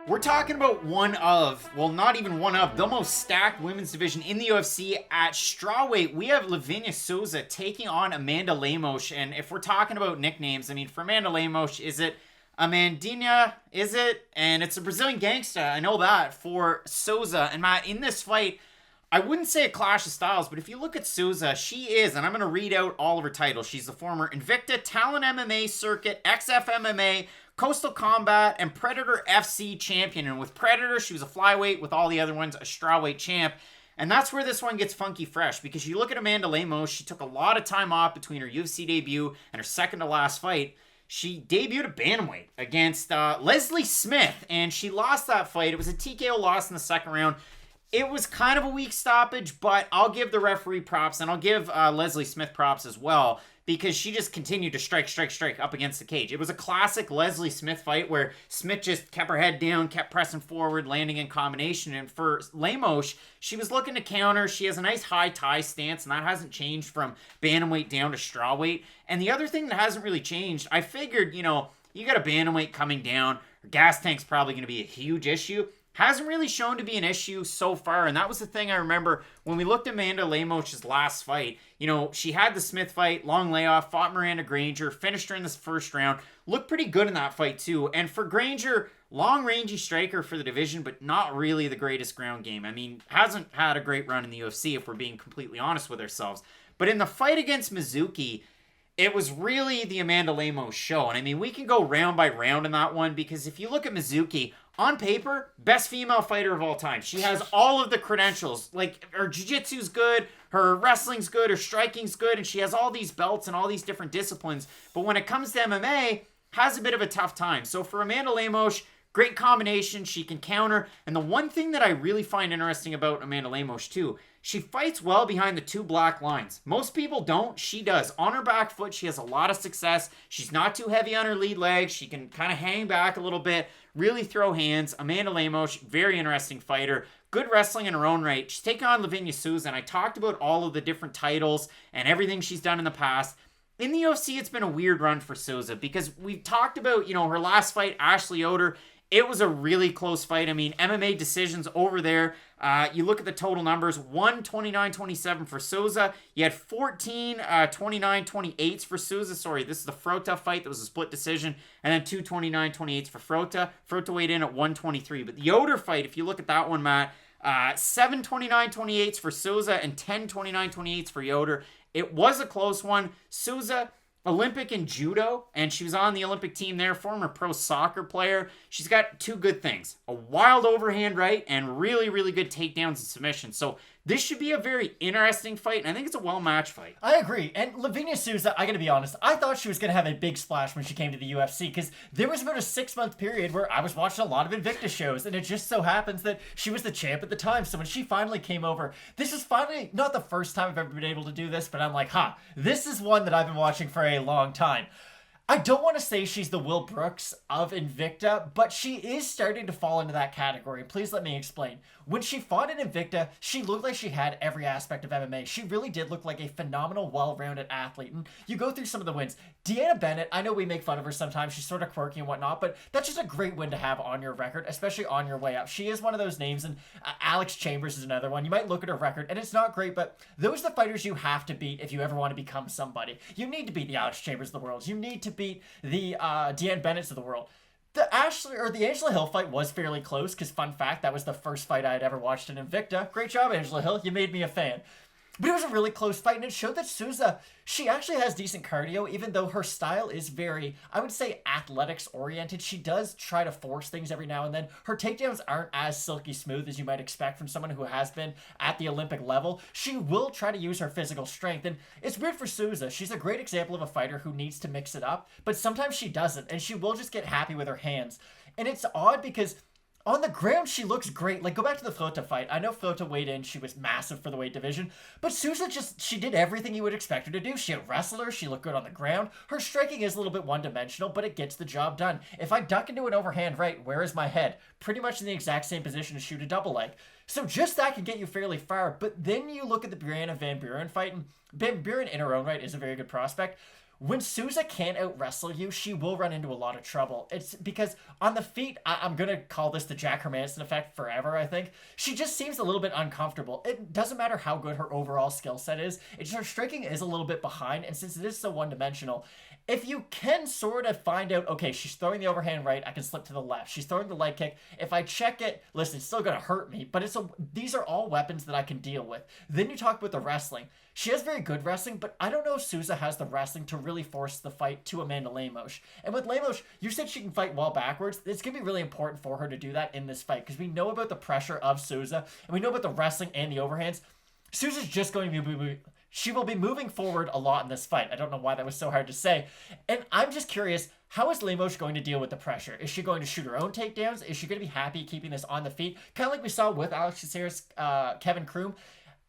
We're talking about not even one of, the most stacked women's division in the UFC at strawweight. We have Livinha Souza taking on Amanda Lemos. And if we're talking about nicknames, I mean, for Amanda Lemos, is it Amandinha? Is it? And it's a Brazilian Gangster. I know that for Souza. And Matt, in this fight, I wouldn't say a clash of styles, but if you look at Souza, she is, and I'm going to read out all of her titles. She's the former Invicta Talent MMA Circuit, XF MMA, Coastal Combat, and Predator FC champion. And with Predator, she was a flyweight. With all the other ones, a strawweight champ. And that's where this one gets funky fresh, because you look at Amanda Lemos, she took a lot of time off between her UFC debut and her second to last fight. She debuted a bantamweight against Leslie Smith, and she lost that fight. It was a TKO loss in the second round. It was kind of a weak stoppage, but I'll give the referee props, and I'll give Leslie Smith props as well, because she just continued to strike up against the cage. It was a classic Leslie Smith fight where Smith just kept her head down, kept pressing forward, landing in combination. And for Lemos, she was looking to counter. She has a nice high tie stance, and that hasn't changed from bantamweight down to strawweight. And the other thing that hasn't really changed, I figured, you got a bantamweight coming down. Her gas tank's probably going to be a huge issue. Hasn't really shown to be an issue so far, and that was the thing I remember when we looked at Amanda Lemos' last fight. She had the Smith fight, long layoff, fought Miranda Granger, finished her in this first round, looked pretty good in that fight too. And for Granger, long-rangey striker for the division, but not really the greatest ground game. I mean, hasn't had a great run in the UFC if we're being completely honest with ourselves. But in the fight against Mizuki, it was really the Amanda Lemos show. And I mean, we can go round by round in that one, because if you look at Mizuki, on paper, best female fighter of all time. She has all of the credentials. Like, her jiu-jitsu's good, her wrestling's good, her striking's good, and she has all these belts and all these different disciplines. But when it comes to MMA, has a bit of a tough time. So for Amanda Lemos, great combination. She can counter. And the one thing that I really find interesting about Amanda Lemos, too, she fights well behind the two black lines. Most people don't. She does. On her back foot, she has a lot of success. She's not too heavy on her lead leg. She can kind of hang back a little bit, really throw hands. Amanda Lemos, very interesting fighter. Good wrestling in her own right. She's taking on Livinha Souza, and I talked about all of the different titles and everything she's done in the past. In the UFC, it's been a weird run for Souza, because we've talked about, her last fight, Ashley Yoder. It was a really close fight. I mean, MMA decisions over there. You look at the total numbers, 29-27 for Souza. You had 14 29-28s for Souza. Sorry, this is the Frota fight. That was a split decision. And then 2 29-28s for Frota. Frota weighed in at 123. But the Yoder fight, if you look at that one, Matt, 7 29-28s for Souza and 10 29-28s for Yoder. It was a close one. Souza, Olympic in judo, and she was on the Olympic team there, former pro soccer player. She's got two good things, a wild overhand right and really, really good takedowns and submissions. So this should be a very interesting fight, and I think it's a well-matched fight. I agree. And Livinha Souza, I gotta be honest, I thought she was gonna have a big splash when she came to the UFC, because there was about a 6-month period where I was watching a lot of Invicta shows, and it just so happens that she was the champ at the time. So when she finally came over, this is finally not the first time I've ever been able to do this, but I'm like, this is one that I've been watching for a long time. I don't want to say she's the Will Brooks of Invicta, but she is starting to fall into that category. Please let me explain. When she fought in Invicta, she looked like she had every aspect of MMA. She really did look like a phenomenal, well-rounded athlete. And you go through some of the wins. Deanna Bennett, I know we make fun of her sometimes. She's sort of quirky and whatnot, but that's just a great win to have on your record, especially on your way up. She is one of those names, and Alex Chambers is another one. You might look at her record, and it's not great, but those are the fighters you have to beat if you ever want to become somebody. You need to beat the Alex Chambers of the world. You need to beat the Deanna Bennett's of the world. The Angela Hill fight was fairly close, because fun fact, that was the first fight I had ever watched in Invicta. Great job, Angela Hill. You made me a fan. But it was a really close fight, and it showed that Souza, she actually has decent cardio, even though her style is very, I would say, athletics-oriented. She does try to force things every now and then. Her takedowns aren't as silky smooth as you might expect from someone who has been at the Olympic level. She will try to use her physical strength, and it's weird for Souza. She's a great example of a fighter who needs to mix it up, but sometimes she doesn't, and she will just get happy with her hands. And it's odd because on the ground, she looks great. Like, go back to the Frota fight. I know Frota weighed in. She was massive for the weight division. But Souza she did everything you would expect her to do. She had wrestler. She looked good on the ground. Her striking is a little bit one-dimensional, but it gets the job done. If I duck into an overhand right, where is my head? Pretty much in the exact same position to shoot a double leg. So just that can get you fairly far. But then you look at the Brianna Van Buren fight, and Van Buren in her own right is a very good prospect. when Souza can't out-wrestle you, she will run into a lot of trouble. It's because on the feet, I'm going to call this the Jack Hermanson effect forever, I think. She just seems a little bit uncomfortable. It doesn't matter how good her overall skill set is. It's her striking is a little bit behind, and since it is so one-dimensional, if you can sort of find out, okay, she's throwing the overhand right, I can slip to the left. She's throwing the leg kick. If I check it, listen, it's still going to hurt me, but these are all weapons that I can deal with. Then you talk about the wrestling. She has very good wrestling, but I don't know if Souza has the wrestling to really force the fight to Amanda Lemos. And with Lemos, you said she can fight well backwards. It's going to be really important for her to do that in this fight because we know about the pressure of Souza, and we know about the wrestling and the overhands. Souza's just going to be... She will be moving forward a lot in this fight. I don't know why that was so hard to say. And I'm just curious, how is Lemos going to deal with the pressure? Is she going to shoot her own takedowns? Is she going to be happy keeping this on the feet? Kind of like we saw with Alex Caceres, Kevin Kroom.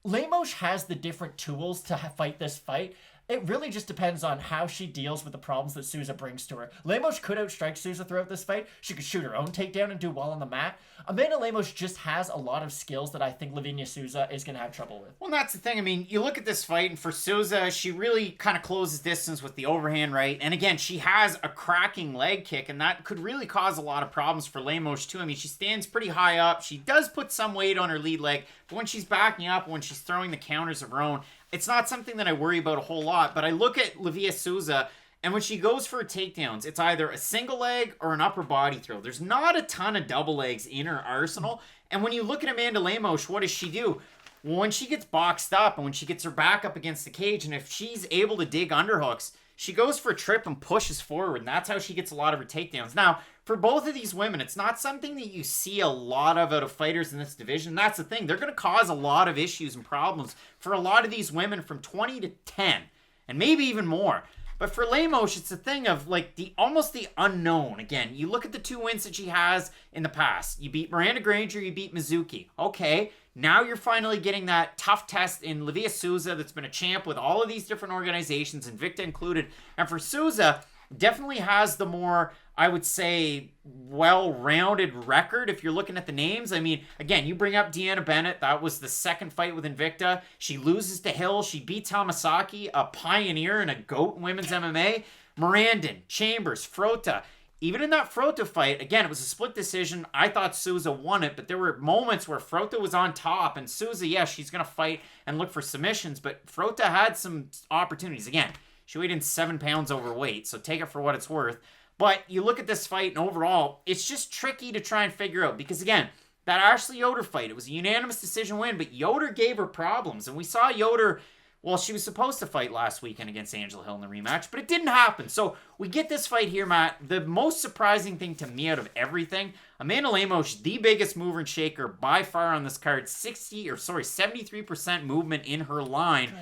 Lemos has the different tools to fight this fight. It really just depends on how she deals with the problems that Souza brings to her. Lemos could outstrike Souza throughout this fight. She could shoot her own takedown and do well on the mat. Amanda Lemos just has a lot of skills that I think Livinha Souza is going to have trouble with. Well, that's the thing. I mean, you look at this fight, and for Souza, she really kind of closes distance with the overhand right. And again, she has a cracking leg kick, and that could really cause a lot of problems for Lemos, too. I mean, she stands pretty high up. She does put some weight on her lead leg, but when she's backing up, when she's throwing the counters of her own, it's not something that I worry about a whole lot, but I look at Livinha Souza, and when she goes for takedowns, it's either a single leg or an upper body throw. There's not a ton of double legs in her arsenal, and when you look at Amanda Lemos, what does she do? Well, when she gets boxed up and when she gets her back up against the cage, and if she's able to dig underhooks, she goes for a trip and pushes forward, and that's how she gets a lot of her takedowns. Now, for both of these women, it's not something that you see a lot of out of fighters in this division. That's the thing. They're going to cause a lot of issues and problems for a lot of these women from 20 to 10, and maybe even more. But for Lemos, it's a thing of like almost the unknown. Again, you look at the 2 wins that she has in the past. You beat Miranda Granger, you beat Mizuki. Okay, now you're finally getting that tough test in Livinha Souza that's been a champ with all of these different organizations, Invicta included. And for Souza, definitely has the more, I would say, well-rounded record if you're looking at the names. I mean, again, you bring up Deanna Bennett. That was the second fight with Invicta. She loses to Hill. She beats Hamasaki, a pioneer and a GOAT in women's MMA. Morandin, Chambers, Frota. Even in that Frota fight, again, it was a split decision. I thought Souza won it, but there were moments where Frota was on top, and Souza, yes, she's going to fight and look for submissions, but Frota had some opportunities. Again, she weighed in 7 pounds overweight, so take it for what it's worth. But you look at this fight, and overall, it's just tricky to try and figure out. Because, again, that Ashley Yoder fight, it was a unanimous decision win, but Yoder gave her problems. And we saw Yoder, well, she was supposed to fight last weekend against Angela Hill in the rematch, but it didn't happen. So we get this fight here, Matt. The most surprising thing to me out of everything, Amanda Lemos, the biggest mover and shaker by far on this card, 73% movement in her line.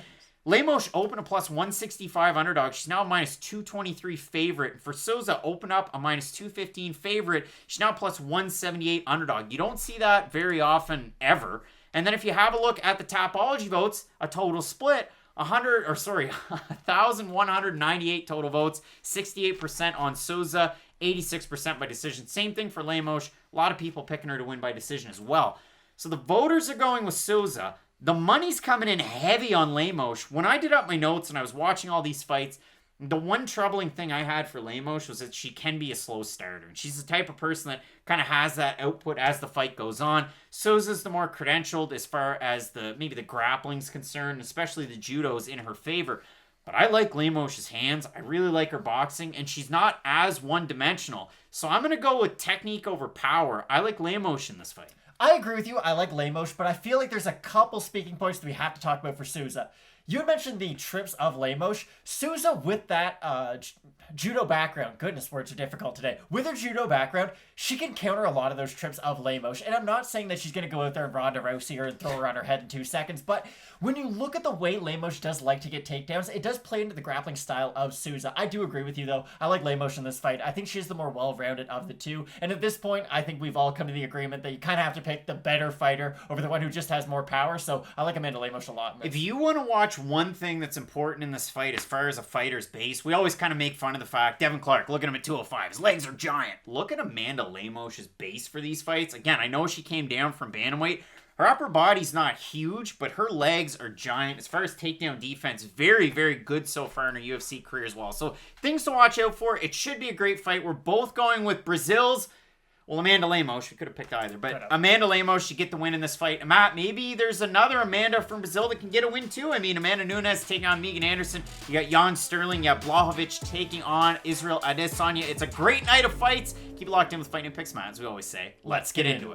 Lemos open a plus 165 underdog. She's now a minus 223 favorite. For Souza, open up a minus 215 favorite. She's now plus 178 underdog. You don't see that very often ever. And then if you have a look at the Tapology votes, a total split, 1,198 total votes, 68% on Souza, 86% by decision. Same thing for Lemos. A lot of people picking her to win by decision as well. So the voters are going with Souza. The money's coming in heavy on Lemos. When I did up my notes and I was watching all these fights, the one troubling thing I had for Lemos was that she can be a slow starter. And she's the type of person that kind of has that output as the fight goes on. Souza's the more credentialed as far as maybe the grappling's concerned, especially the judo's in her favor. But I like Lemos' hands. I really like her boxing, and she's not as one-dimensional. So I'm going to go with technique over power. I like Lemos in this fight. I agree with you. I like Lemos, but I feel like there's a couple speaking points that we have to talk about for Souza. You had mentioned the trips of Lemos. Souza, with that judo background, goodness, words are difficult today. With her judo background, she can counter a lot of those trips of Lemos. And I'm not saying that she's going to go out there and Ronda Rousey her and throw her on her head in 2 seconds, but when you look at the way Lemos does like to get takedowns, it does play into the grappling style of Souza. I do agree with you, though. I like Lemos in this fight. I think she's the more well-rounded of the two. And at this point, I think we've all come to the agreement that you kind of have to pick the better fighter over the one who just has more power. So I like Amanda Lemos a lot. If you want to watch watch one thing that's important in this fight as far as a fighter's base. We always kind of make fun of the fact, Devin Clark, look at him at 205. His legs are giant. Look at Amanda Lemos' base for these fights. Again, I know she came down from bantamweight. Her upper body's not huge, but her legs are giant. As far as takedown defense, very, very good so far in her UFC career as well. So things to watch out for. It should be a great fight. We're both going with Brazil's, well, Amanda Lemos. We could have picked either, but Amanda Lemos should get the win in this fight. And Matt, maybe there's another Amanda from Brazil that can get a win too. I mean, Amanda Nunes taking on Megan Anderson. You got Jan Sterling. You got Błachowicz taking on Israel Adesanya. It's a great night of fights. Keep it locked in with Fighting Picks, Matt, as we always say. Let's get into it.